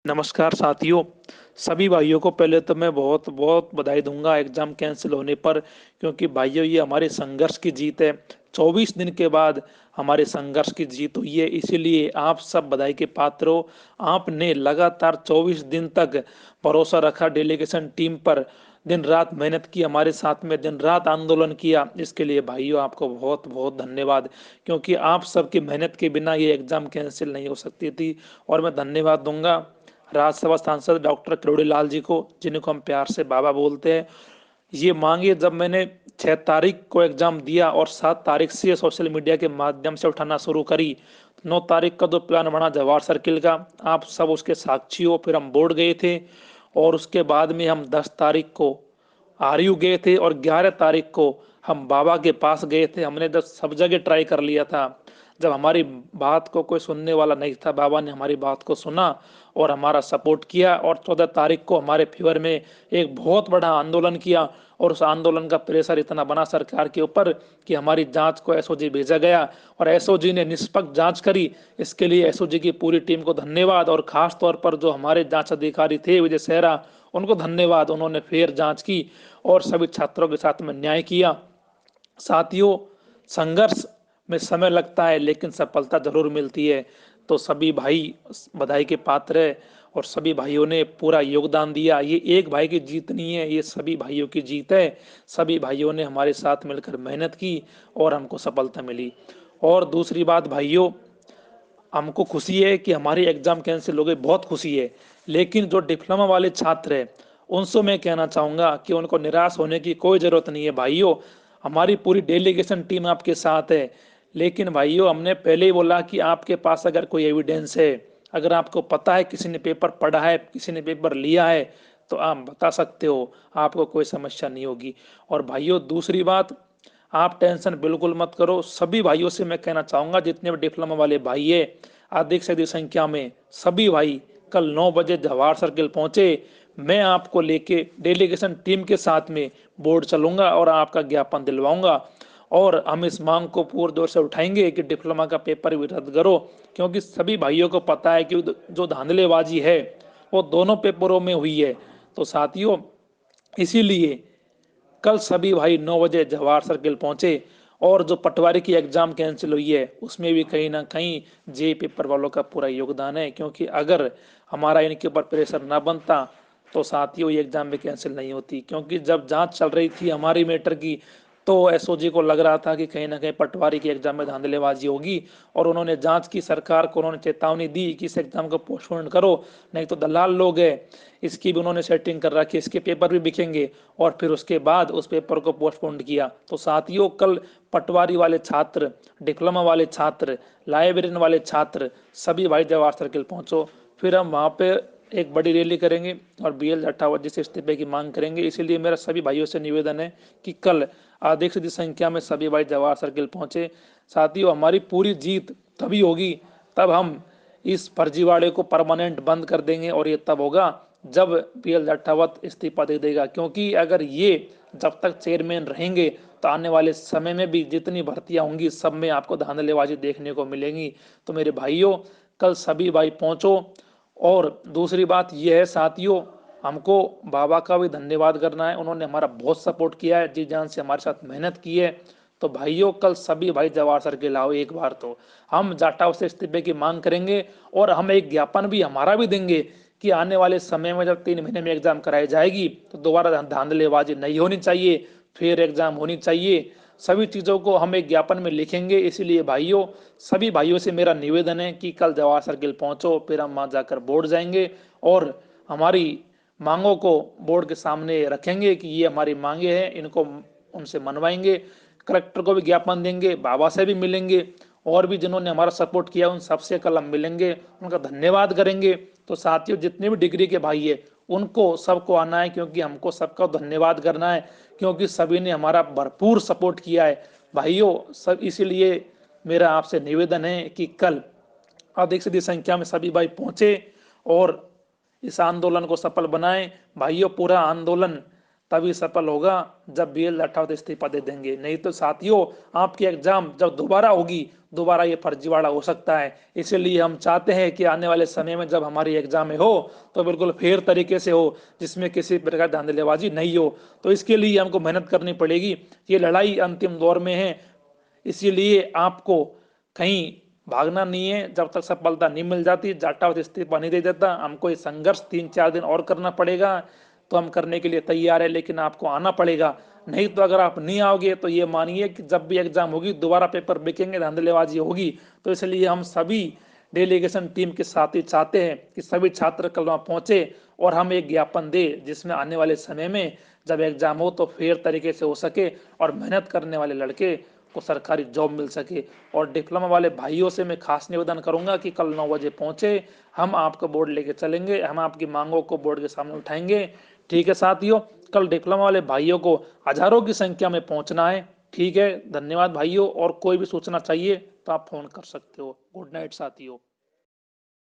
नमस्कार साथियों। सभी भाइयों को पहले तो मैं बहुत बहुत बधाई दूंगा एग्जाम कैंसिल होने पर, क्योंकि भाइयों ये हमारे संघर्ष की जीत है। 24 दिन के बाद हमारे संघर्ष की जीत हुई है, इसीलिए आप सब बधाई के पात्र हो। आपने लगातार 24 दिन तक भरोसा रखा डेलीगेशन टीम पर, दिन रात मेहनत की, हमारे साथ में दिन रात आंदोलन किया। इसके लिए भाइयों आपको बहुत बहुत धन्यवाद, क्योंकि आप सबकी मेहनत के बिना ये एग्जाम कैंसिल नहीं हो सकती थी। और मैं धन्यवाद दूंगा राज्यसभा सांसद डॉक्टर किरोड़ी लाल जी को, जिनको हम प्यार से बाबा बोलते हैं। ये मांगे जब मैंने 6 तारीख को एग्जाम दिया और 7 तारीख से सोशल मीडिया के माध्यम से उठाना शुरू करी, 9 तारीख का जो प्लान बना जवाहर सर्किल का, आप सब उसके साक्षी हो। फिर हम बोर्ड गए थे और उसके बाद में हम 10 तारीख को आरयू गए थे और 11 तारीख को हम बाबा के पास गए थे। हमने जब सब जगह ट्राई कर लिया था, जब हमारी बात को कोई सुनने वाला नहीं था, बाबा ने हमारी बात को सुना और हमारा सपोर्ट किया और 14 तारीख को हमारे फेवर में एक बहुत बड़ा आंदोलन किया। और उस आंदोलन का प्रेशर इतना बना सरकार के ऊपर कि हमारी जांच को एसओजी भेजा गया और एसओजी ने निष्पक्ष जांच करी। इसके लिए एसओजी की पूरी टीम को धन्यवाद, और खास तौर पर जो हमारे जांच अधिकारी थे विजय सेहरा, उनको धन्यवाद। उन्होंने फिर जांच की और सभी छात्रों के साथ में न्याय किया। साथियों, संघर्ष में समय लगता है लेकिन सफलता जरूर मिलती है। तो सभी भाई बधाई के पात्र है और सभी भाइयों ने पूरा योगदान दिया। ये एक भाई की जीत नहीं है, ये सभी भाइयों की जीत है। सभी भाइयों ने हमारे साथ मिलकर मेहनत की और हमको सफलता मिली। और दूसरी बात भाइयों, हमको खुशी है कि हमारी एग्जाम कैंसिल हो गई, बहुत खुशी है। लेकिन जो डिप्लोमा वाले छात्र हैं उनसे मैं कहना चाहूंगा कि उनको निराश होने की कोई जरूरत नहीं है भाइयों। हमारी पूरी डेलीगेशन टीम आपके साथ है। लेकिन भाइयों, हमने पहले ही बोला कि आपके पास अगर कोई एविडेंस है, अगर आपको पता है किसी ने पेपर पढ़ा है, किसी ने पेपर लिया है, तो आप बता सकते हो, आपको कोई समस्या नहीं होगी। और भाइयों दूसरी बात, आप टेंशन बिल्कुल मत करो। सभी भाइयों से मैं कहना चाहूंगा, जितने भी डिप्लोमा वाले भाई है, अधिक से अधिक संख्या में सभी भाई कल 9 बजे जवाहर सर्किल पहुंचे। मैं आपको लेके डेलीगेशन टीम के साथ में बोर्ड चलूंगा और आपका ज्ञापन दिलवाऊंगा। और हम इस मांग को पूरे जोर से उठाएंगे कि डिप्लोमा का पेपर भी रद्द करो, क्योंकि सभी भाइयों को पता है कि जो धांधलेबाजी है वो दोनों पेपरों में हुई है। तो साथियों, इसीलिए कल सभी भाई 9 बजे जवाहर सर्किल पहुंचे। और जो पटवारी की एग्जाम कैंसिल हुई है उसमें भी कहीं ना कहीं जे पेपर वालों का पूरा योगदान है, क्योंकि अगर हमारा इनके ऊपर प्रेशर ना बनता तो साथियों ये एग्जाम भी कैंसिल नहीं होती। क्योंकि जब जांच चल रही थी हमारी मैटर की, तो एसओजी को लग रहा था कि कहीं ना कहीं पटवारी की एग्जाम में धांधलेबाजी होगी, और उन्होंने जांच की, सरकार को उन्होंने चेतावनी दी कि इस एग्जाम को पोस्टपोन करो, नहीं तो दलाल लोग है, इसकी भी उन्होंने सेटिंग कर रखी, इसके पेपर भी बिकेंगे। और फिर उसके बाद उस पेपर को पोस्टपोन किया। तो साथियों, कल पटवारी वाले छात्र, डिप्लोमा वाले छात्र, लाइब्रेरियन वाले छात्र, सभी भाई जवाहर सर्किल पहुंचो। फिर हम वहां पे एक बड़ी रैली करेंगे और BL अठावत जी से इस्तीफे की मांग करेंगे। इसीलिए मेरा सभी भाइयों से निवेदन है कि कल अधिक से अधिक संख्या में सभी भाई जवाहर सर्किल पहुंचे। साथियों, हमारी पूरी जीत तभी होगी, तब हम इस फर्जीवाड़े को परमानेंट बंद कर देंगे, और ये तब होगा जब BL अठावत इस्तीफा दे देगा। क्योंकि अगर ये जब तक चेयरमैन रहेंगे तो आने वाले समय में भी जितनी भर्तियां होंगी सब में आपको धांधलेबाजी देखने को मिलेंगी। तो मेरे भाइयों, कल सभी भाई पहुंचो। और दूसरी बात यह है साथियों, हमको बाबा का भी धन्यवाद करना है। उन्होंने हमारा बहुत सपोर्ट किया है, जी जान से हमारे साथ मेहनत की है। तो भाइयों, कल सभी भाई जवाहर सर्किल आओ एक बार, तो हम जाटाव से इस्तीफे की मांग करेंगे और हम एक ज्ञापन भी हमारा भी देंगे कि आने वाले समय में जब 3 महीने में एग्जाम कराई जाएगी तो दोबारा धांधलेबाजी नहीं होनी चाहिए, फिर एग्जाम होनी चाहिए। सभी चीजों को हम एक ज्ञापन में लिखेंगे। इसीलिए भाइयों, सभी भाइयों से मेरा निवेदन है कि कल जवाहर सर्किल पहुंचो, फिर हम वहां जाकर बोर्ड जाएंगे और हमारी मांगों को बोर्ड के सामने रखेंगे कि ये हमारी मांगे हैं, इनको उनसे मनवाएंगे। कलेक्टर को भी ज्ञापन देंगे, बाबा से भी मिलेंगे, और भी जिन्होंने हमारा सपोर्ट किया उन सबसे कल हम मिलेंगे, उनका धन्यवाद करेंगे। तो साथियों, जितने भी डिग्री के भाई है उनको सबको आना है, क्योंकि हमको सबका धन्यवाद करना है, क्योंकि सभी ने हमारा भरपूर सपोर्ट किया है भाइयों। सब इसीलिए मेरा आपसे निवेदन है कि कल अधिक से अधिक संख्या में सभी भाई पहुंचे और इस आंदोलन को सफल बनाएं। भाइयों, पूरा आंदोलन तभी सफल होगा जब BL राठौर इस्तीफा दे देंगे। नहीं तो साथियों, आपकी एग्जाम जब दोबारा होगी, दोबारा ये फर्जीवाड़ा हो सकता है। इसीलिए हम चाहते हैं कि आने वाले समय में जब हमारी एग्जाम हो तो बिल्कुल फेयर तरीके से हो, जिसमें किसी प्रकार की धांधलीबाजी नहीं हो। तो इसके लिए हमको मेहनत करनी पड़ेगी। ये लड़ाई अंतिम दौर में है, इसीलिए आपको कहीं भागना नहीं है। जब तक सफलता नहीं मिल जाती, जाटावत इस्तीफा नहीं दे देता, हमको ये संघर्ष 3-4 दिन और करना पड़ेगा। तो हम करने के लिए तैयार है, लेकिन आपको आना पड़ेगा। नहीं तो अगर आप नहीं आओगे तो ये मानिए कि जब भी एग्जाम होगी दोबारा पेपर बिकेंगे, धांधलेबाजी होगी। तो इसलिए हम सभी डेलीगेशन टीम के साथी चाहते हैं कि सभी छात्र कल वहाँ पहुंचे और हम एक ज्ञापन दे, जिसमें आने वाले समय में जब एग्जाम हो तो फेयर तरीके से हो सके और मेहनत करने वाले लड़के को सरकारी जॉब मिल सके। और डिप्लोमा वाले भाइयों से मैं खास निवेदन करूंगा कि कल 9 बजे पहुंचे, हम आपको बोर्ड लेके चलेंगे, हम आपकी मांगों को बोर्ड के सामने उठाएंगे। ठीक है साथियों, कल डिप्लोमा वाले भाइयों को हजारों की संख्या में पहुंचना है। ठीक है, धन्यवाद भाइयों। और कोई भी सूचना चाहिए तो आप फोन कर सकते हो। गुड नाइट साथियों।